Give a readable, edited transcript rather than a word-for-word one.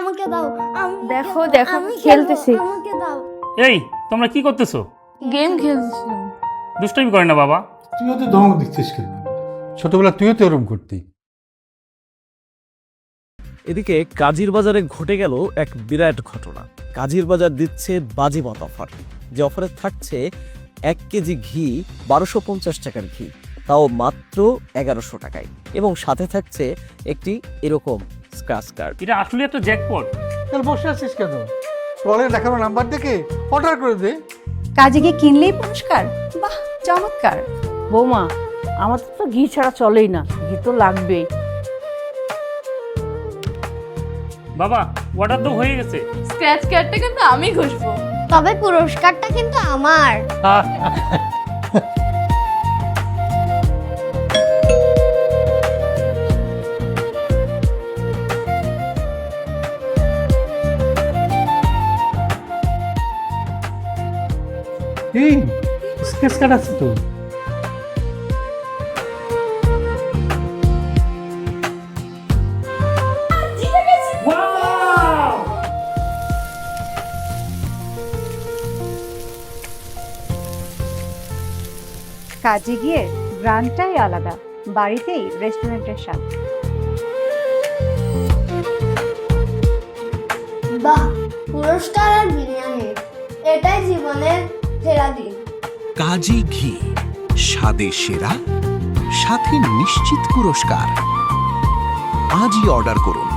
আমাকে দাও। দেখো দেখো খেলতেছি। আমাকে দাও। এই তোমরা কি করতেছো? গেম খেলতেছিলাম। দুষ্টামি করে না বাবা। তুইও তো ধমক দিচ্ছিস কেন? ছোটবেলা তুইও তো এরকম করতি। এদিকে কাজীর বাজারে ঘটে গেল এক বিরাট ঘটনা। কাজীর বাজার দিচ্ছে বাজিমাত অফার, যে অফারে থাকছে 1 কেজি ঘি 1250 টাকার ঘি, তাও মাত্র 1100 টাকায়, এবং সাথে থাকছে একটি এরকম স্ক্র্যাচ কার্ড। এটা আসলে একটা জ্যাকপট। তাহলে বসে আছিস কেন? ট্রলে দেখানো নাম্বার দেখে অর্ডার করে দে। কাজে গিয়ে কিনলেই পুরস্কার, বাহ চমৎকার। বৌমা, আমাদের তো ঘি ছাড়া চলেই না, ঘি তো লাগবেই। বাবা অর্ডার তো হয়ে গেছে। স্ক্র্যাচ কার্ডটা কিন্তু আমি ঘষবো। তবে পুরস্কারটা কিন্তু আমার। এই স্কেচ কার্ড আছে তো? কাজে গিয়ে গ্রান্টটাই আলাদা, বাড়িতেই রেস্টুরেন্টের স্বাদ। বাহ, পুরস্কার আর বিরিয়ানি, এটাই জীবনের সেরা দিন। কাজী ঘি, স্বাদে সেরা, সাথে নিশ্চিত পুরস্কার। আজই অর্ডার করুন।